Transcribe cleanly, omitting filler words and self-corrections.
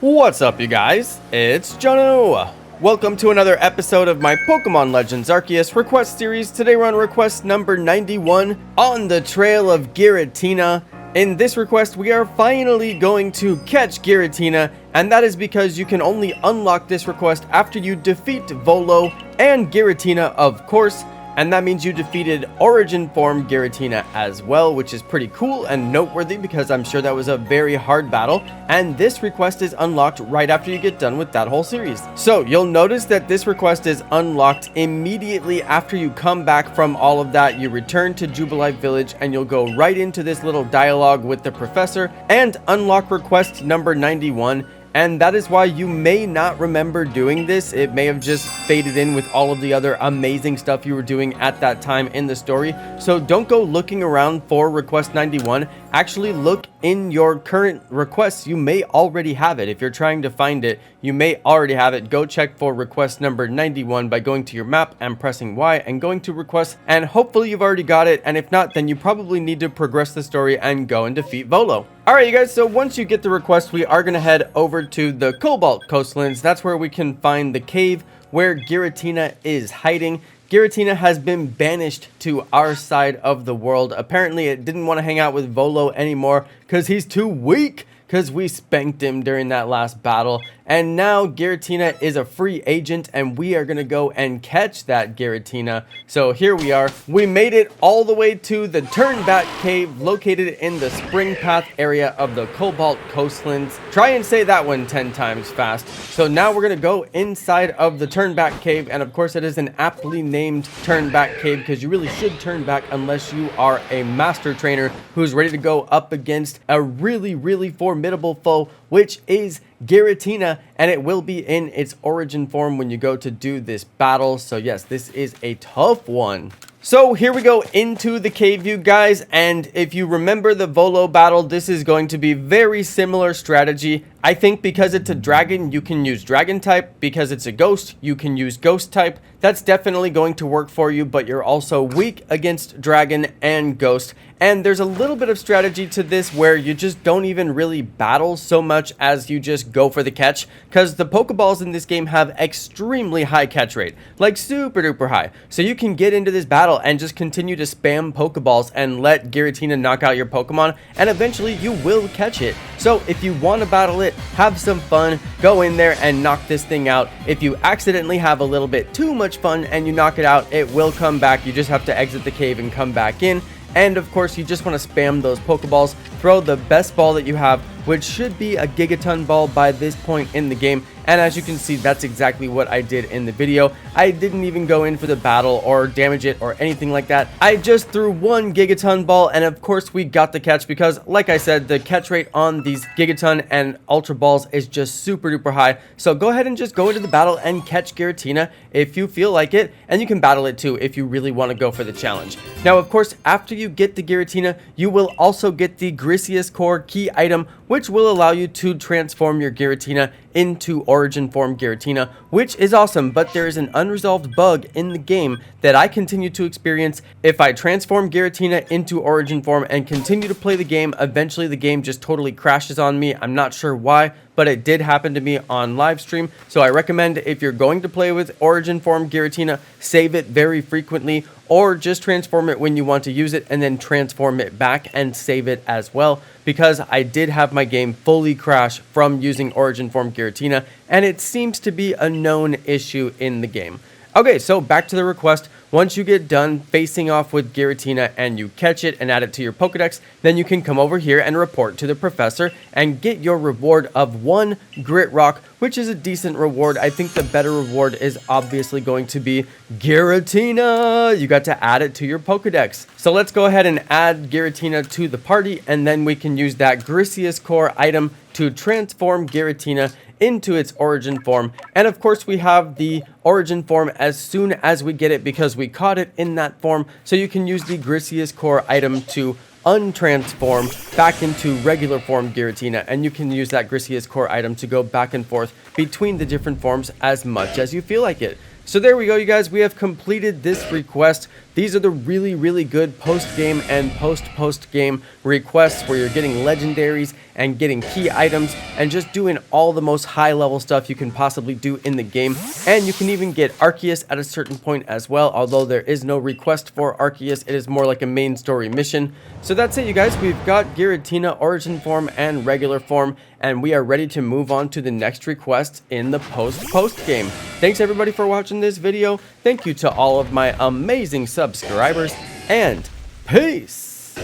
What's up, you guys? It's Jono. Welcome to another episode of my Pokemon Legends Arceus request series. Today we're on request number 91, on the trail of Giratina. In this request, we are finally going to catch Giratina, and that is because you can only unlock this request after you defeat Volo and Giratina, of course. And that means you defeated Origin Form Giratina as well, which is pretty cool and noteworthy because I'm sure that was a very hard battle. And this request is unlocked right after you get done with that whole series. So you'll notice that this request is unlocked immediately after you come back from all of that. You return to Jubilife Village and you'll go right into this little dialogue with the professor and unlock request number 91. And that is why you may not remember doing this. It may have just faded in with all of the other amazing stuff you were doing at that time in the story. So don't go looking around for request 91. Actually look in your current requests. You may already have it. If you're trying to find it, you may already have it. Go check for request number 91 by going to your map and pressing Y and going to requests, and hopefully you've already got it. And if not, then you probably need to progress the story and go and defeat Volo. Alright, you guys, so once you get the request, we are going to head over to the Cobalt Coastlands. That's where we can find the cave where Giratina is hiding. Giratina has been banished to our side of the world. Apparently, it didn't want to hang out with Volo anymore because he's too weak, because we spanked him during that last battle. And now Giratina is a free agent, and we are going to go and catch that Giratina. So here we are. We made it all the way to the Turnback Cave, located in the Spring Path area of the Cobalt Coastlands. Try and say that one 10 times fast. So now we're going to go inside of the Turnback Cave, and of course it is an aptly named Turnback Cave because you really should turn back unless you are a master trainer who's ready to go up against a really formidable foe, which is Giratina, and it will be in its origin form when you go to do this battle. So yes, this is a tough one. So here we go into the cave, you guys, and if you remember the Volo battle, this is going to be very similar strategy. I think because it's a dragon, you can use dragon type. Because it's a ghost, you can use ghost type. That's definitely going to work for you, but you're also weak against dragon and ghost. And there's a little bit of strategy to this where you just don't even really battle so much as you just go for the catch, because the Pokeballs in this game have extremely high catch rate, like super duper high. So you can get into this battle and just continue to spam Pokeballs and let Giratina knock out your Pokemon, and eventually you will catch it. So if you want to battle it, have some fun, go in there and knock this thing out. If you accidentally have a little bit too much fun and you knock it out, it will come back. You just have to exit the cave and come back in. And of course, you just want to spam those Pokeballs, throw the best ball that you have, which should be a Gigaton Ball by this point in the game. And as you can see, that's exactly what I did in the video. I didn't even go in for the battle or damage it or anything like that. I just threw one Gigaton Ball, and of course we got the catch because, like I said, the catch rate on these Gigaton and Ultra Balls is just super duper high. So go ahead and just go into the battle and catch Giratina if you feel like it, and you can battle it too if you really want to go for the challenge. Now, of course, after you get the Giratina, you will also get the Arceus Core key item, which will allow you to transform your Giratina into Origin Form Giratina, which is awesome, but there is an unresolved bug in the game that I continue to experience. If I transform Giratina into Origin Form and continue to play the game, eventually the game just totally crashes on me. I'm not sure why, but it did happen to me on live stream. So I recommend, if you're going to play with Origin Form Giratina, save it very frequently, or just transform it when you want to use it and then transform it back and save it as well, because I did have my game fully crash from using Origin Form Giratina, and it seems to be a known issue in the game. Okay, so back to the request. Once you get done facing off with Giratina and you catch it and add it to your Pokedex, then you can come over here and report to the professor and get your reward of 1 Grit Rock, which is a decent reward. I think the better reward is obviously going to be Giratina. You got to add it to your Pokedex. So let's go ahead and add Giratina to the party, and then we can use that Arceus Core item to transform Giratina into its origin form. And of course, we have the origin form as soon as we get it because we caught it in that form. So you can use the Arceus Core item to untransform back into regular form Giratina, and you can use that Arceus Core item to go back and forth between the different forms as much as you feel like it. So there we go, you guys. We have completed this request. These are the really good post-game and post-game requests where you're getting legendaries and getting key items and just doing all the most high-level stuff you can possibly do in the game. And you can even get Arceus at a certain point as well, although there is no request for Arceus. It is more like a main story mission. So that's it, you guys. We've got Giratina, Origin Form, and Regular Form, and we are ready to move on to the next request in the post-game. Thanks everybody for watching this video. Thank you to all of my amazing subscribers, and peace!